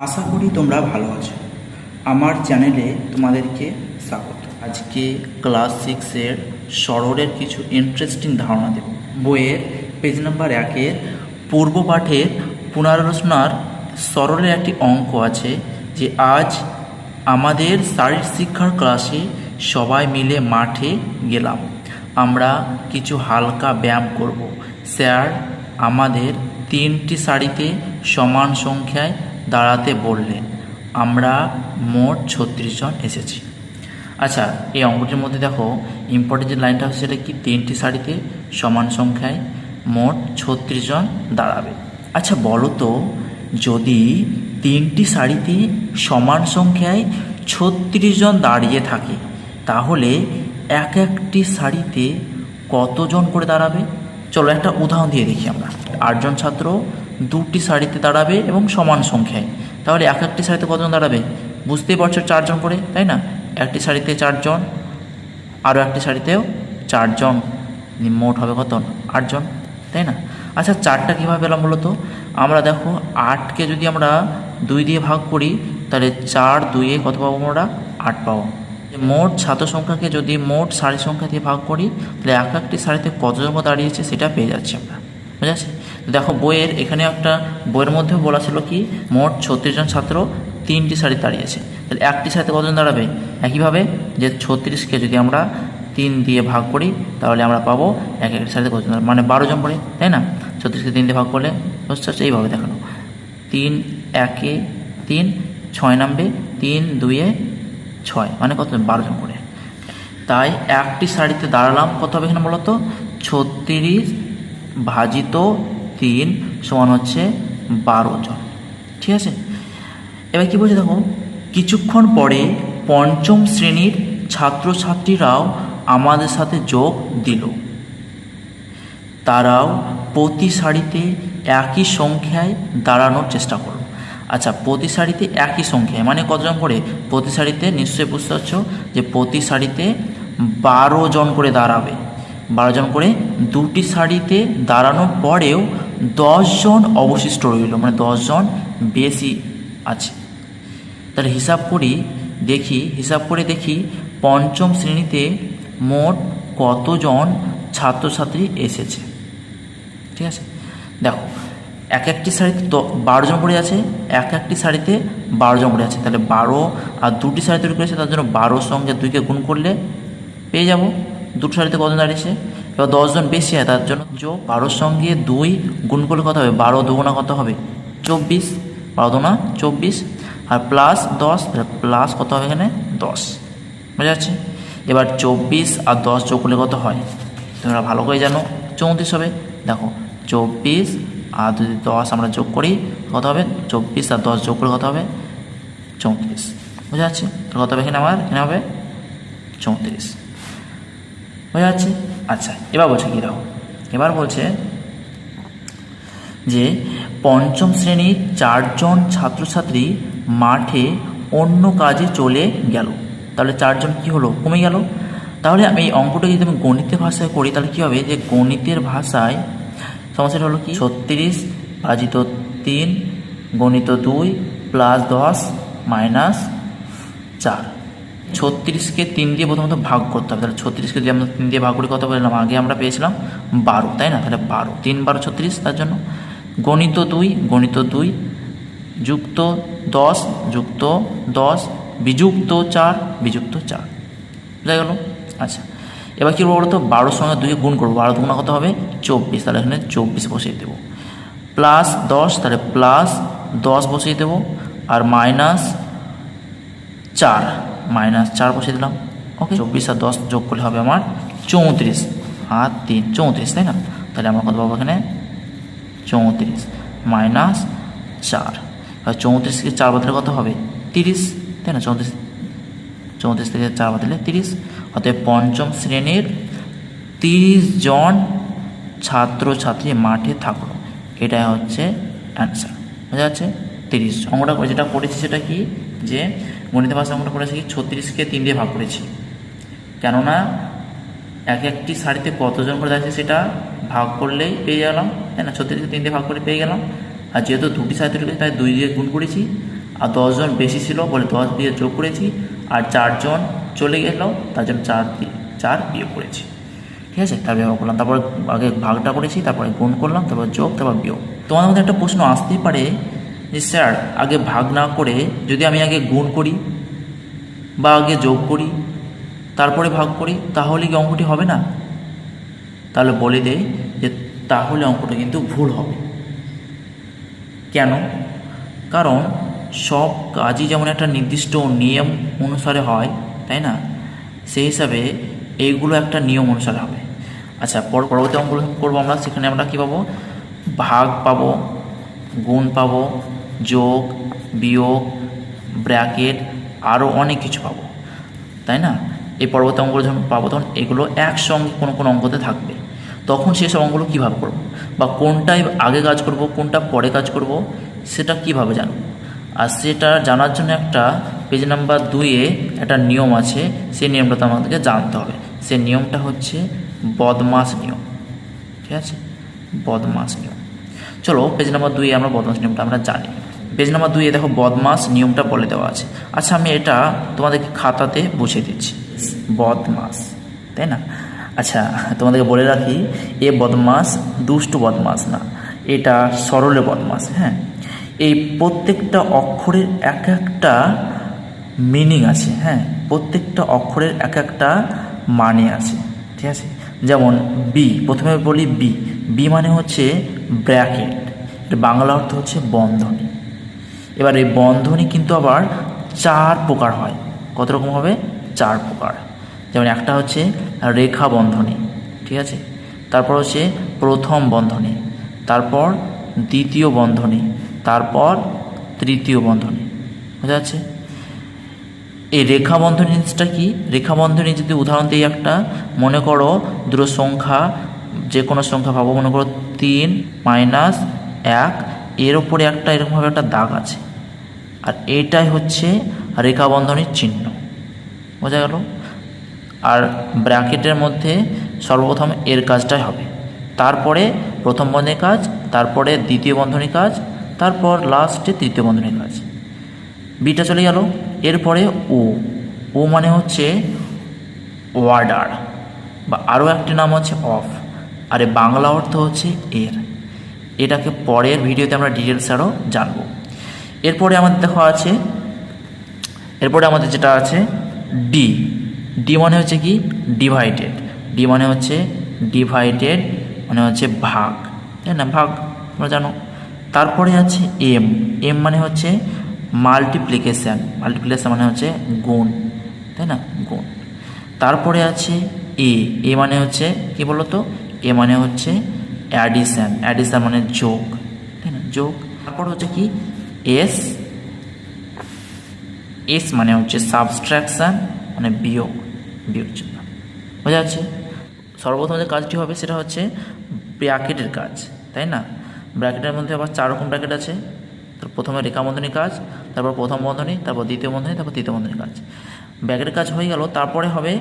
আশা করি তোমরা ভালো আছো। আমার চ্যানেলে তোমাদেরকে স্বাগত। আজকে ক্লাস 6-এর সরলের কিছু ইন্টারেস্টিং ধারণা দেব। বইয়ের পেজ নাম্বার 1-এর পূর্ব পাঠের পুনরালোচনার সরলের একটি অঙ্ক আছে যে আজ আমাদের শারীরিক শিক্ষার ক্লাসে সবাই মিলে মাঠে গেলাম। আমরা কিছু হালকা ব্যায়াম করব। স্যার আমাদের 3টি সারিতে সমান সংখ্যায় দাঁড়াতে বললেন। আমরা মোট 36 জন এসেছি। আচ্ছা, এই অঙ্কটির মধ্যে দেখো ইম্পর্টেন্ট যে লাইনটা হচ্ছে সেটা কি, 3টি সারিতে সমান সংখ্যায় মোট 36 জন দাঁড়াবে। আচ্ছা বলো তো, যদি 3টি সারিতে সমান সংখ্যায় 36 জন দাঁড়িয়ে থাকে তাহলে একটি সারিতে কতজন করে দাঁড়াবে? চলো একটা উদাহরণ দিয়ে দেখি আমরা। 8 জন ছাত্র 2টি সারিতে দাঁড়াবে এবং সমান সংখ্যায়, তাহলে একটি সারিতে কতজন দাঁড়াবে? বুঝতেই পারছো, 4 জন করে, তাই না? একটি সারিতে 4 জন, আরও একটি সারিতেও 4 জন, মোট হবে কত? 8 জন, তাই না? আচ্ছা 4টা কীভাবে পেলাম বলো তো? আমরা দেখো 8কে যদি আমরা 2 দিয়ে ভাগ করি তাহলে 4 2-এ কত পাবো আমরা? 8 পাবো। মোট ছাত্র সংখ্যাকে যদি মোট সারি সংখ্যা দিয়ে ভাগ করি তাহলে একটি সারিতে কতজন দাঁড়িয়েছে সেটা পেয়ে যাচ্ছি আমরা। বুঝা যাচ্ছে? দেখো বইয়ের এখানে একটা বইয়ের মধ্যেও বলা ছিল কি, মোট 36 জন ছাত্র 3টি সারি দাঁড়িয়েছে। তাহলে একটি সারিতে কতজন দাঁড়াবে? একইভাবে যে 36কে যদি আমরা 3 দিয়ে ভাগ করি তাহলে আমরা পাবো একটি সারিতে কতজন, মানে 12 জন পড়ে, তাই না? 36কে 3 দিয়ে ভাগ করলে বুঝতে পারছো, এইভাবে দেখানো। 3 1-এ 3, 6 নামবে, 3 2-এ 6, মানে কত? 12 জন করে। তাই একটি সারিতে দাঁড়ালাম কত হবে এখানে বলো তো? 36 ভাজিত 3 সমান হচ্ছে 12 জন। ঠিক আছে, এবার কি বলছে দেখো, কিছুক্ষণ পরে 5ম শ্রেণীর ছাত্রছাত্রীরাও আমাদের সাথে যোগ দিল। তারাও প্রতি সারিতে একই সংখ্যায় দাঁড়ানোর চেষ্টা করলো। আচ্ছা, প্রতি সারিতে একই সংখ্যায় মানে কতজন করে? প্রতি সারিতে নিশ্চয়ই বুঝতে পারছো যে প্রতি সারিতে 12 জন করে দাঁড়াবে। 12 জন করে, 2টি সারিতে দাঁড়ানোর পরেও 10 জন অবশিষ্ট রইল, মানে 10 জন বেশি আছে। তাহলে হিসাব করে দেখি 5ম শ্রেণীতে মোট কতজন ছাত্রছাত্রী এসেছে। ঠিক আছে, দেখো একটি সারিতে 12 জন করে আছে, একটি সারিতে 12 জন করে আছে, তাহলে 12 আর 2টি সারি তৈরি করেছে, তার জন্য 12 সঙ্গে 2কে গুণ করলে পেয়ে যাব 2টি সারিতে কতজন দাঁড়িয়েছে। এবার 10 জন বেশি হয়, তার জন্য যোগ 12 সঙ্গে 2 গুণ করলে কত হবে? 12 দুগুণা কত হবে? 24, 12 দুগুণা 24, আর প্লাস 10, প্লাস কত হবে এখানে? 10। বুঝা যাচ্ছে? এবার 24 আর 10 যোগ করলে কত হয় তোমরা ভালো করে জানো, 34 হবে। দেখো 24 আর যদি 10 আমরা যোগ করি কত হবে? 24 আর 10 যোগ করে কত হবে? 34। বুঝা যাচ্ছে? তো কত হবে এখানে? এখানে হবে 34। বুঝা যাচ্ছে? আচ্ছা, এবার বলছে কি দেখো, এবার বলছে যে 5ম শ্রেণীর 4 জন ছাত্রছাত্রী মাঠে অন্য কাজে চলে গেল। তাহলে 4 জন কি হলো? কমে গেল। তাহলে আমি এই অঙ্কটা যদি আমি গণিতের ভাষায় করি তাহলে কী হবে, যে গণিতের ভাষায় সমস্যাটা হলো কি, 36 ভাজিত 3 গণিত 2 প্লাস 10 মাইনাস 4। 36কে 3 দিয়ে প্রথমত ভাগ করতে হবে। তাহলে 36কে যদি আমরা 3 দিয়ে ভাগ করি কত পেলাম? আগে আমরা পেয়েছিলাম 12, তাই না? তাহলে 12, 3 12 36, তার জন্য গণিত 2 যুক্ত 10 যুক্ত 10 বিযুক্ত 4 বিযুক্ত 4, বুঝা গেল? আচ্ছা, এবার কী বলবো তো, 12 সঙ্গে 2 গুণ করবো, 12 দুগুণা কত হবে? 24, তাহলে এখানে 24 বসিয়ে দেবো। প্লাস 10, তাহলে প্লাস 10 বসিয়ে দেবো, আর মাইনাস 4 বসিয়ে দিলাম। ওকে, 24 আর 10 যোগ করলে হবে আমার 34 আর 3 34, তাই না? তাহলে আমরা কত পাবো এখানে? 34 মাইনাস 4। আর 34 থেকে 4 বদলে কত হবে? 30, তাই না? 34 থেকে 4 বদলে 30। অতএব 5ম শ্রেণীর 30 জন ছাত্রছাত্রী মাঠে থাকলো, এটাই হচ্ছে অ্যান্সার। বোঝা যাচ্ছে? 30 জন। অঙ্কটা যেটা করেছি সেটা কি, যে গণিতের ভাষা অঙ্কটা করেছি 36কে 3 দিয়ে ভাগ করেছি, কেননা একটি সারিতে কতজন করে দাঁড়িয়েছে সেটা ভাগ করলেই পেয়ে গেলাম, তাই না? 36কে 3 দিয়ে ভাগ করে পেয়ে গেলাম। আর যেহেতু 2টি সারি তৈরি করেছি তাই 2 দিয়ে গুণ করেছি, আর 10 জন বেশি ছিল বলে 10 দিয়ে যোগ করেছি, আর 4 জন চলে গেল তার জন্য 4 বিয়োগ করেছি। ঠিক আছে, তার ব্যবহার করলাম, তারপর আগে ভাগটা করেছি, তারপরে গুণ করলাম, তারপর যোগ, তারপর বিয়োগ। তোমাদের মধ্যে একটা প্রশ্ন আসতেই পারে যে স্যার আগে ভাগ না করে যদি আমি আগে গুণ করি বা আগে যোগ করি তারপরে ভাগ করি তাহলে কি অঙ্কটি হবে না? তাহলে বলে দেই যে তাহলে অঙ্কটা কিন্তু ভুল হবে। কেন? কারণ সব কাজই যেমন একটা নির্দিষ্ট নিয়ম অনুসারে হয়, তাই না? সেই হিসাবে এইগুলো একটা নিয়ম অনুসারে হবে। আচ্ছা, পরবর্তী অঙ্কগুলো করবো আমরা, সেখানে আমরা কী পাবো? ভাগ পাবো, গুণ পাবো, যোগ, বিয়োগ, ব্র্যাকেট, আরও অনেক কিছু পাবো, তাই না? এই পরবর্তী অঙ্কগুলো যখন পাবো তখন এগুলো একসঙ্গে কোনো কোনো অঙ্কতে থাকবে। তখন সেসব অঙ্কগুলো কীভাবে করবো বা কোনটাই আগে কাজ করব কোনটা পরে কাজ করব সেটা কিভাবে জানবো? আর সেটা জানার জন্য একটা পেজ নাম্বার 2-এ একটা নিয়ম আছে, সেই নিয়মটা তো আমাদেরকে জানতে হবে। সেই নিয়মটা হচ্ছে বদমাস নিয়ম। ঠিক আছে, বদমাস নিয়ম। চলো পেজ নাম্বার 2-এ আমরা বদমাস নিয়মটা আমরা জানি। পেজ নাম্বার 2-এ দেখো বদমাস নিয়মটা বলে দেওয়া আছে। আচ্ছা, আমি এটা তোমাদেরকে খাতাতে বুঝিয়ে দিচ্ছি। বদমাস, তাই না? আচ্ছা, তোমাদেরকে বলে রাখি, এ বদমাস দুষ্টু বদমাস না, এটা সরলে বদমাস। হ্যাঁ, এই প্রত্যেকটা অক্ষরের এক একটা মিনিং আছে। হ্যাঁ, প্রত্যেকটা অক্ষরের এক একটা মানে আছে। ঠিক আছে, যেমন বি, প্রথমে বলি বি। বি মানে হচ্ছে ব্র্যাকেট, এর বাংলা অর্থ হচ্ছে বন্ধনী। এবার এই বন্ধনী কিন্তু আবার 4 প্রকার হয়। কত রকম হবে? 4 প্রকার। যেমন একটা হচ্ছে রেখা বন্ধনী, ঠিক আছে, তারপর হচ্ছে প্রথম বন্ধনী, তারপর দ্বিতীয় বন্ধনী, তারপর তৃতীয় বন্ধনী। বোঝা যাচ্ছে? এই রেখা বন্ধনী জিনিসটা কি? রেখা বন্ধনী যদি উদাহরণ দিই একটা, মনে করো দুটো সংখ্যা, যে কোনো সংখ্যা পাবো, মনে করো 3 - 1, এর ওপরে একটা এরকমভাবে একটা দাগ আছে, আর এইটাই হচ্ছে রেখা বন্ধনীর চিহ্ন। বোঝা গেল? আর ব্র্যাকেটের মধ্যে সর্বপ্রথম এর কাজটাই হবে, তারপরে প্রথম বন্ধনীর কাজ, তারপরে দ্বিতীয় বন্ধনীর কাজ, তারপর লাস্টে তৃতীয় বন্ধনীর কাজ। বিটা চলে গেল। এরপরে ও, ও মানে হচ্ছে অর্ডার, বা আরও একটি নাম হচ্ছে অফ, আর এর বাংলা অর্থ হচ্ছে এর। এটাকে পরের ভিডিওতে আমরা ডিটেলস আরও জানবো। এরপরে আমাদের দেখা আছে, এরপরে আমাদের যেটা আছে ডি। ডি মানে হচ্ছে কি? ডিভাইডেড। ডি মানে হচ্ছে ডিভাইডেড, মানে হচ্ছে ভাগ, তাই না? ভাগ তোমরা জানো। তারপরে আছে এম। এম মানে হচ্ছে মাল্টিপ্লিকেশান। মাল্টিপ্লিকেশান মানে হচ্ছে গুণ, তাই না? গুণ। তারপরে আছে এ। এ মানে হচ্ছে কি বলো তো? এ মানে হচ্ছে অ্যাডিশান। অ্যাডিশান মানে যোগ, তাই না? যোগ। তারপর হচ্ছে কি? এস। এস মানে হচ্ছে সাবস্ট্রাকশান, মানে বিয়োগ, বিয়োগ চিহ্ন। বোঝা যাচ্ছে? সর্বপ্রথম যে কাজটি হবে সেটা হচ্ছে ব্র্যাকেটের কাজ, তাই না? ব্র্যাকেটের মধ্যে আবার 4 রকম ব্র্যাকেট আছে। তো প্রথমে রেখা বন্ধনী কাজ, তারপর প্রথম বন্ধনী, তারপর দ্বিতীয় বন্ধনী, তারপর তৃতীয় বন্ধনীর কাজ। ব্র্যাকেটের কাজ হয়ে গেল, তারপরে হবে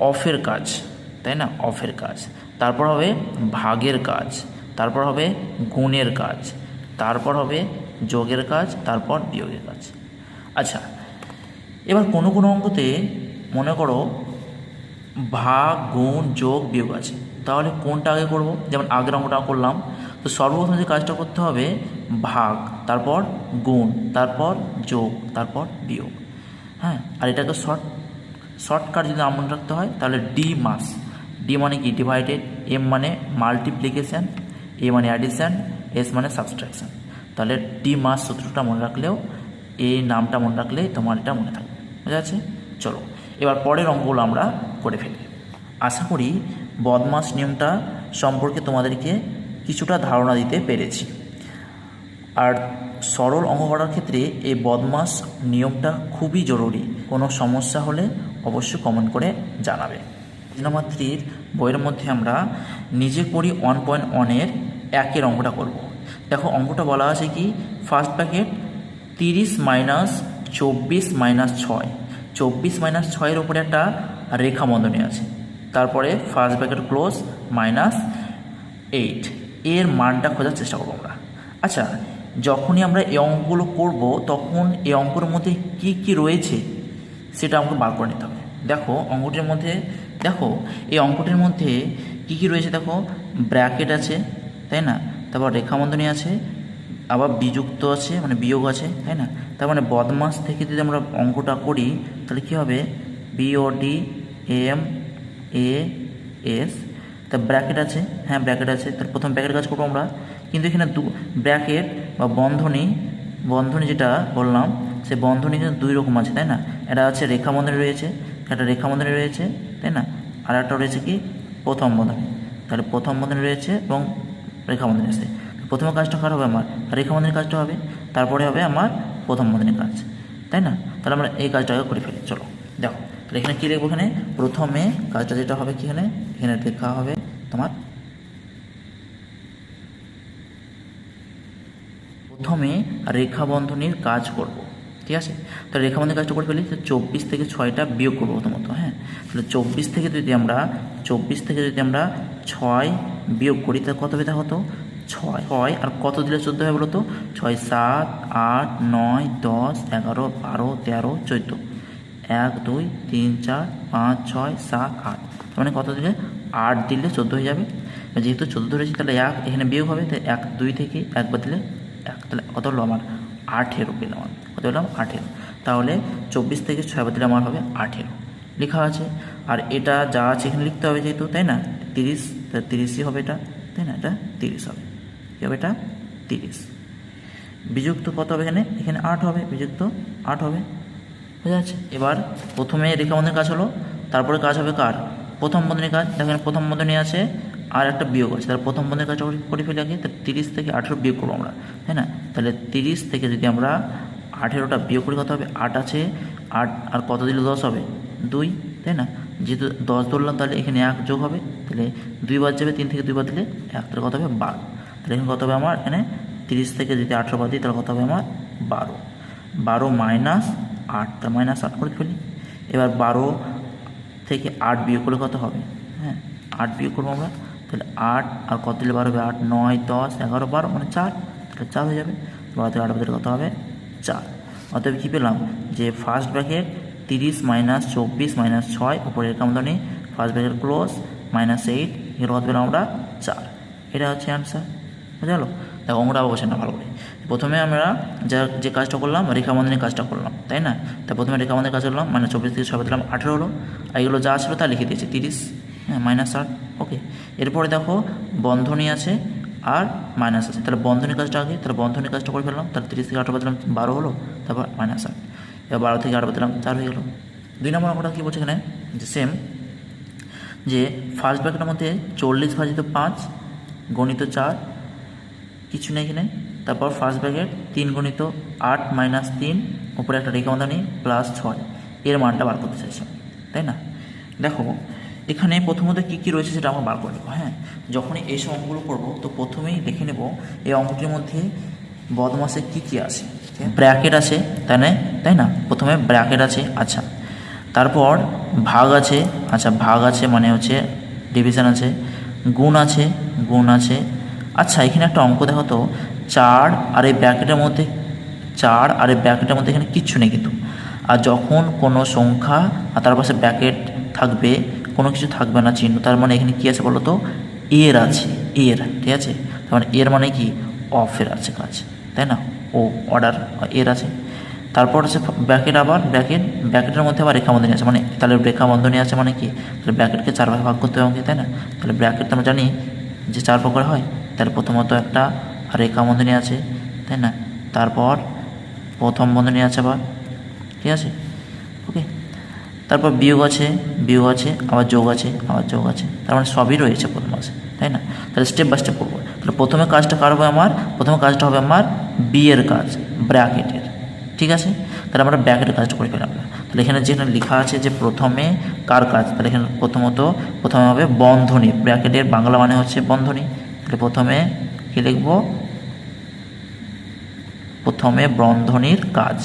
অফের কাজ, তাই না? অফের কাজ। তারপর হবে ভাগের কাজ, তারপর হবে গুণের কাজ, তারপর হবে যোগের কাজ, তারপর বিয়োগের কাজ। আচ্ছা, এবার কোনো কোনো অঙ্কতে মনে করো ভাগ, গুণ, যোগ, বিয়োগ আছে, তাহলে কোনটা আগে করব? যেমন আগের অঙ্কটা করলাম, তো সর্বপ্রথম যে কাজটা করতে হবে ভাগ, তারপর গুণ, তারপর যোগ, তারপর বিয়োগ। হ্যাঁ, আর এটাকে শর্টকাট যদি নাম মনে রাখতে হয় তাহলে ডি মাস। ডি মানে কি? ডিভাইডেড। এম মানে মাল্টিপ্লিকেশান, এ মানে অ্যাডিশান, এস মানে সাবস্ট্রাকশান। তাহলে ডি মাস সূত্রটা মনে রাখলেও, এই নামটা মনে রাখলেই তোমার এটা মনে থাকবে। বুঝা যাচ্ছে? চলো এবার পরের অঙ্কগুলো আমরা করে ফেলি। আশা করি বদমাস নিয়মটা সম্পর্কে তোমাদেরকে কিছুটা ধারণা দিতে পেরেছি। আর সরল অঙ্ক করার ক্ষেত্রে এই বদমাস নিয়মটা খুবই জরুরি। কোনো সমস্যা হলে অবশ্যই কমেন্ট করে জানাবে। নাম্বার 3 বইয়ের মধ্যে আমরা নিজে করি 1.1-এর 1-এর অঙ্কটা করব। দেখো অঙ্কটা বলা আছে কি? First bracket 30 - 24 - 6। 24 - 6-এর উপরে একটা রেখা বন্ধনী আছে, তারপরে ফার্স্ট ব্র্যাকেট ক্লোজ -8। এর মানটা খোঁজার চেষ্টা করবো আমরা। আচ্ছা, যখনই আমরা এই অঙ্কগুলো করব তখন এই অঙ্কের মধ্যে কি কি রয়েছে সেটা আমাকে বার করে নিতে হবে। দেখো অঙ্কটির মধ্যে, দেখো এই অঙ্কটির মধ্যে কি কি রয়েছে, দেখো ব্র্যাকেট আছে, তাই না, তারপর রেখাবন্ধনী আছে, আবার বিযুক্ত আছে মানে বিয়োগ আছে, তাই না, তার মানে বদমাস থেকে যদি আমরা অঙ্কটা করি তাহলে কী হবে, BODMAS, তা ব্র্যাকেট আছে, হ্যাঁ ব্র্যাকেট আছে, তার প্রথম ব্র্যাকেট কাজ করবো আমরা, কিন্তু এখানে ব্র্যাকেট বা বন্ধনী যেটা বললাম সে বন্ধনী কিন্তু দুই রকম আছে, তাই না, এটা হচ্ছে রেখা বন্ধনী রয়েছে, একটা রেখা বন্ধনী রয়েছে, তাই না, আর একটা রয়েছে কি প্রথম বন্ধনী, তাহলে প্রথম বন্ধনী রয়েছে এবং রেখা বন্ধনী আছে। প্রথম কাজটা কার হবে, আমার রেখা বন্ধনীর কাজটা হবে, তারপরে হবে আমার প্রথম বন্ধনীর কাজ, তাই না, তাহলে আমরা এই কাজটাকে করে ফেলি। চলো দেখো তাহলে এখানে কী লিখবো, এখানে প্রথমে কাজটা যেটা হবে কি, এখানে লেখা হবে তোমার প্রথমে রেখা বন্ধনীর কাজ করব, ঠিক আছে, তাহলে রেখা বন্ধনীর কাজটা করে ফেলি। 24 থেকে 6টা বিয়োগ করবো প্রথমত, হ্যাঁ, তাহলে 24 থেকে যদি আমরা 6 বিয়োগ করি তাহলে কত হবে, দেখো তো 6 আর কত দিলে 14 হবে বলো তো, 6 7 8 9 10 11 12 13 14, 1 2 3 4 5 6 7 8, মানে কত দিলে 8 দিলে 14 হয়ে যাবে। যেহেতু 14 ধরেছি তাহলে 1 এখানে বিয়োগ হবে, তাই 1 2 থেকে 1 বাদ দিলে 1, তাহলে কত হলো আমার 18 পেলাম, কত পেলাম 18, তাহলে 24 থেকে 6 বাদ দিলে আমার হবে 18 লেখা আছে। আর এটা যা আছে এখানে লিখতে হবে যেহেতু, তাই না, 30, 30ই হবে এটা, তাই না, এটা 30 হবে, কী হবে এটা 30। বিযুক্ত কত হবে, এখানে 8 হবে, বিযুক্ত 8 হবে, বোঝা যাচ্ছে। এবার প্রথমে রেখা বন্ধনীর কাজ হলো, তারপরে কাজ হবে কার, প্রথম বন্ধনীর কাজ। দেখেন প্রথম বন্ধনী আছে আর একটা বিয়োগ আছে, তাহলে প্রথম বন্ধনীর কাজটা করে ফেলে আগে, তাহলে 30 থেকে 18 বিয়োগ করবো আমরা, তাই না, তাহলে 30 থেকে যদি আমরা 18টা বিয়োগ করি কত হবে, 8 আছে, 8 আর কত দিলে 10 হবে 2, তাই না, যেহেতু 10 ধরলাম তাহলে এখানে 1 যোগ হবে, তাহলে 2 বাদ যাবে, 3 থেকে 2 বাদ দিলে 1, তাহলে কত হবে 12, তাহলে এখানে কত হবে আমার, এখানে 30 থেকে যদি 18 বাদ দিই তাহলে কত হবে আমার 12 মাইনাস 8, তার মাইনাস 8 করে ফেলি। এবার 12 থেকে 8 বিয়োগ করলে কত হবে, হ্যাঁ 8 বিয়োগ করবো আমরা, তাহলে 8 আর কত দিলে 12 হবে, 8 9 10 11 12 মানে 4, তাহলে 4 হয়ে যাবে, 12 থেকে 8 বাদ দিলে কত হবে 4। অতএব কী পেলাম, যে ফার্স্ট ব্র্যাকেট 30 মাইনাস 24 মাইনাস 6 উপরে রেখা বন্ধনী, ফার্স্ট ব্র্যাকেট ক্লোজ মাইনাস 8, এর কত পেলাম আমরা 4, এটা হচ্ছে অ্যান্সার, বুঝা গেল। দেখো অঙ্কটা বসে না ভালো করে, প্রথমে আমরা যে কাজটা করলাম রেখা বন্ধনীর কাজটা করলাম, তাই না, তা প্রথমে রেখা বন্ধনীর কাজ করলাম, মানে 24 থেকে 6 দিলাম 18 হলো, আর এগুলো যা ছিল তা লিখে দিয়েছে 30, হ্যাঁ মাইনাস 8, ওকে। এরপরে দেখো বন্ধনী আছে আর মাইনাস আছে, তাহলে বন্ধনীর কাজটা আগে, তাহলে বন্ধনীর কাজটা করে ফেললাম, তাহলে 30 থেকে 18 বাদ দিলাম 12 হলো, তারপর মাইনাস 8, এবার 12 থেকে 8 বাদ দিলাম 4 হয়ে গেলো। 2 নম্বর অঙ্কটা কী বলছে এখানে, যে সেম, যে ফার্স্ট ব্র্যাকেটের মধ্যে 40 ভাজিত 5 গণিত 4 কিছু নেই এখানে, তারপর ফার্স্ট ব্র্যাকেট 3 গুণিত 8 মাইনাস 3 উপরে একটা রেখা বন্ধনী প্লাস 6, এর মানটা বার করতে চাইছি, তাই না। দেখো এখানে প্রথমত কী কী রয়েছে সেটা আমরা বার করে নেবো, হ্যাঁ, যখনই এই সব অঙ্কগুলো করবো তো প্রথমেই দেখে নেব এই অঙ্কটির মধ্যে বদমাসে কী কী আছে, ব্র্যাকেট আছে, তাই না, প্রথমে ব্র্যাকেট আছে, আচ্ছা, তারপর ভাগ আছে, আচ্ছা ভাগ আছে মানে হচ্ছে ডিভিশন আছে, গুণ আছে, আচ্ছা এখানে একটা অঙ্ক দেখো তো, 4 আর এই ব্র্যাকেটের মধ্যে এখানে কিচ্ছু নেই কিন্তু, আর যখন কোনো সংখ্যা আর তার পাশে ব্র্যাকেট থাকবে, কোনো কিছু থাকবে না চিহ্ন, তার মানে এখানে কী আছে বলো তো, এর আছে, ঠিক আছে, তার মানে এর মানে কি অফের আছে কাজ, তাই না, ও অর্ডার এর আছে। তারপর আছে ব্র্যাকেট, আবার ব্র্যাকেটের মধ্যে আবার রেখা বন্ধনী আছে, মানে তাহলে রেখা বন্ধনী আছে মানে কি, তাহলে ব্র্যাকেটকে 4 ভাগে ভাগ করতে হবে, তাই না, তাহলে ব্র্যাকেট তো আমরা জানি যে 4 প্রকার হয়, তাহলে প্রথমত একটা রেখা বন্ধনী আছে, তাই না, তারপর প্রথম বন্ধনী আছে আবার, ঠিক আছে, ওকে, তারপর বিয়োগ আছে, আবার যোগ আছে, তার মানে সবই রয়েছে প্রথম আছে, তাই না, তাহলে স্টেপ বাই স্টেপ করবো। তাহলে প্রথমে কাজটা হবে আমার বি এর কাজ, ব্র্যাকেটের, ঠিক আছে, তাহলে আমরা ব্র্যাকেটের কাজটা করে ফেলাম। তাহলে এখানে যেখানে লেখা আছে যে প্রথমে কার কাজ, তাহলে এখানে প্রথমে হবে বন্ধনী, ব্র্যাকেটের বাংলা মানে হচ্ছে বন্ধনী, তাহলে প্রথমে কী লিখবো, প্রথমে বন্ধনীর কাজ,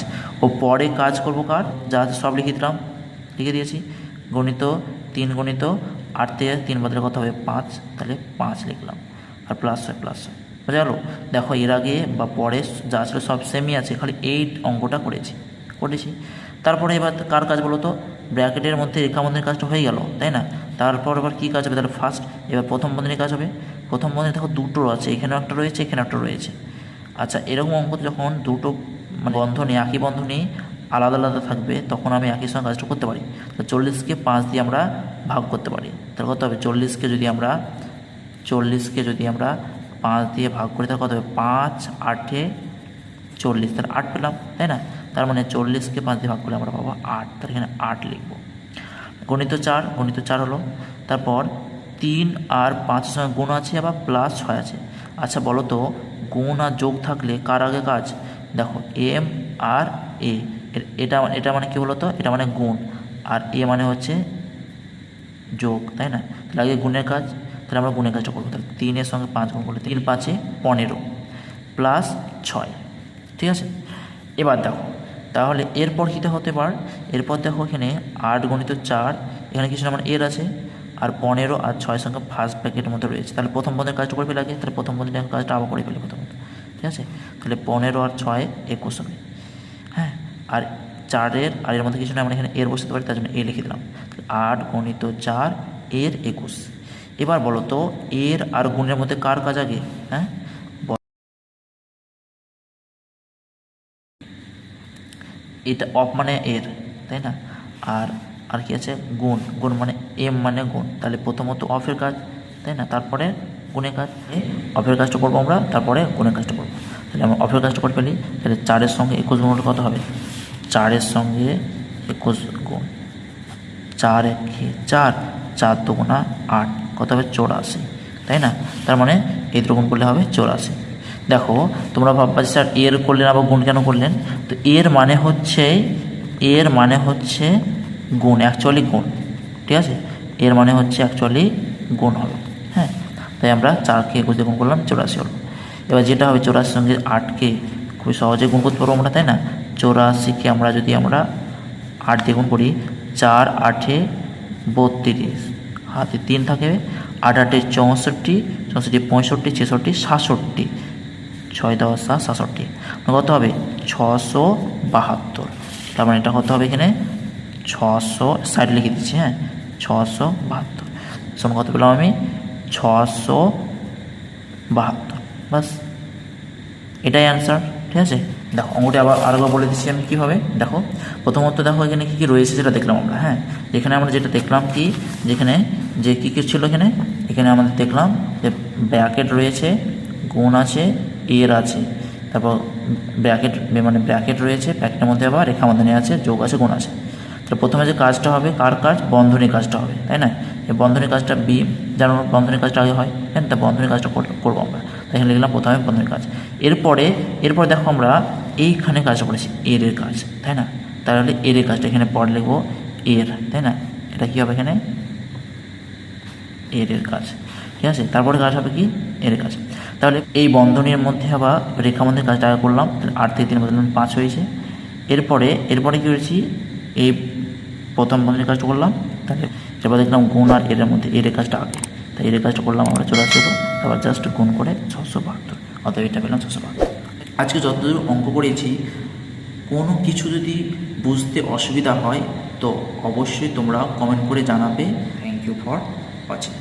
ও পরে কাজ করবো কার, যা আছে সব লিখে দিয়েছি, গণিত 3 গুণিত 8 থেকে 3 বাদ দিলে কত হবে 5, তাহলে 5 লিখলাম, আর প্লাস 6, বোঝা গেল? দেখো এর আগে বা পরে যা ছিল সব সেমই আছে, খালি এই অঙ্কটা করেছি। তারপরে এবার কার কাজ বলো তো? ব্র্যাকেটের মধ্যে রেখাবন্ধনের কাজটা হয়ে গেল, তাই না? তারপর আবার কী কাজ হবে তাহলে? ফার্স্ট এবার প্রথম বন্ধনীর কাজ হবে। প্রথম বন্ধনী দেখো দুটো আছে, এখানেও একটা রয়েছে, এখানে একটা রয়েছে। আচ্ছা, এরকম অঙ্ক যখন দুটো মানে বন্ধনী, একই বন্ধনী আলাদা আলাদা থাকবে, তখন আমি একই সঙ্গে কাজটা করতে পারি। তো 40কে 5 দিয়ে আমরা ভাগ করতে পারি। তাহলে কত হবে? 40কে যদি আমরা 5 দিয়ে ভাগ করি তাহলে কত হবে? 5 8 40, তাহলে 8 পেলাম, তাই না? তার মানে 40কে 5 দিয়ে ভাগ করলে আমরা পাবো 8, তাহলে এখানে 8 লিখব। গণিত 4 হলো। তারপর 3 আর 5 সঙ্গে গুণ আছে, আবার +6 আছে। আচ্ছা বলো তো, গুণ আর যোগ থাকলে কার আগে কাজ? দেখো এম আর এ, এটা মানে কী বলো তো? এটা মানে গুণ, আর এ মানে হচ্ছে যোগ, তাই না? তাহলে আগে গুণের কাজ, তাহলে আমরা গুণের কাজটা করবো। তাহলে 3-এর সঙ্গে 5 গুণ করলে 3 5 15 +6, ঠিক আছে? এবার দেখো তাহলে এরপর কীটা হতে পার? এরপর দেখো এখানে 8 × 4, এখানে কিছু না মানে এর আছে, আর 15 আর 6 সঙ্গে ফার্স্ট ব্র্যাকেটের মধ্যে রয়েছে। তাহলে প্রথম বন্ধনের কাজটা করে ফেলে আগে, তাহলে প্রথম বন্ধনের কাজটা আবার করে ফেলে প্রথমত, ঠিক আছে? তাহলে 15 আর 6 21 হবে, হ্যাঁ। আর 4-এর আর এর মধ্যে কিছু না, আমরা এখানে এর বসাতে পারি, তার জন্য এ লিখে দিলাম। 8 × 4 এর 21। এবার বলো তো, এর আর গুণের মধ্যে কার কাজ আগে? হ্যাঁ, এটা অফ মানে এর, তাই না? আর কি আছে? গুণ মানে এম মানে গুণ, তাহলে প্রথমত অফের কাজ, তাই না? তারপরে গুণের কাজ। অফের কাজটা করবো আমরা, তারপরে গুণের কাজটা করবো। তাহলে আমরা অফের কাজটা করে ফেলি। তাহলে 4-এর সঙ্গে 21 গুণ কত হবে? 4-এর সঙ্গে 21 গুণ, 4 1 4, 4 2 8, কত হবে? 84, তাই না? তার মানে এই দুটো গুণ করলে হবে 84। দেখো তোমরা ভাববা যে স্যার এর করলেন আবার গুণ কেন করলেন? তো এর মানে হচ্ছে গুণ, অ্যাকচুয়ালি গুণ, ঠিক আছে? এর মানে হচ্ছে অ্যাকচুয়ালি গুণ হবে, হ্যাঁ। তাই আমরা 4কে 21 দিয়ে গুণ করলাম, 84 হলো। এবার যেটা হবে 84-র সঙ্গে 8কে খুবই সহজে গুণ করতে পারবো আমরা, তাই না? 84কে আমরা যদি 8 দিয়ে গুণ করি, 4 8 32, হাতে 3 থাকে, 8 8 64, 64 65 66 67, 6 10 7 67, কত হবে? 672। তার মানে এটা কত হবে? এখানে 600, সাইড লিখে দিচ্ছি, হ্যাঁ, 672। সমান কত পেলাম আমি? 672। বাস, এটাই অ্যান্সার, ঠিক আছে? দেখো অঙ্কটি আরেকবার বলে দিচ্ছি আমি কীভাবে। দেখো প্রথমত দেখো এখানে কী কী রয়েছে সেটা দেখলাম আমরা, হ্যাঁ। এখানে আমরা যেটা দেখলাম কি, যেখানে যে কী কী ছিল এখানে আমাদের দেখলাম যে ব্র্যাকেট রয়েছে, গুণ আছে, এর আছে, তারপর ব্র্যাকেট রয়েছে, ব্র্যাকেটের মধ্যে আবার রেখাবন্ধনী আছে, যোগ আছে, গুণ আছে। তো প্রথমে যে কাজটা হবে, কার কাজ? বন্ধনীর কাজটা হবে, তাই না? এই বন্ধনীর কাজটা যেন বন্ধনীর কাজটা আগে হয়, হ্যাঁ, তা বন্ধনীর কাজটা করবো আমরা। তাই এখানে লিখলাম প্রথমে বন্ধনীর কাজ। এরপরে দেখো আমরা এইখানে কাজটা করেছি, এর কাজ, তাই না? তাহলে এর কাজটা এখানে পরে লিখবো এর, তাই না? এটা কী হবে? এখানে এর কাজ, ঠিক আছে? তারপরে কাজ হবে কি? এর কাজ। তাহলে এই বন্ধনীর মধ্যে আবার রেখাবন্ধনের কাজটা আগে করলাম, তাহলে 8 থেকে 3 বদলাম 5 হয়েছে। এরপরে কী করেছি? এই প্রথম বন্ধনীর কাজটা করলাম, তাহলে এরপর দেখলাম গুণ আর এর মধ্যে এর কাজটা আগে, তাই এর কাজটা করলাম আমরা 84, তারপর জাস্ট গুণ করে 672, অতএব এটা পেলাম 672। আজকে যতদূর অঙ্ক করেছি, কোনো কিছু যদি বুঝতে অসুবিধা হয় তো অবশ্যই তোমরা কমেন্ট করে জানাবে। Thank you for watching.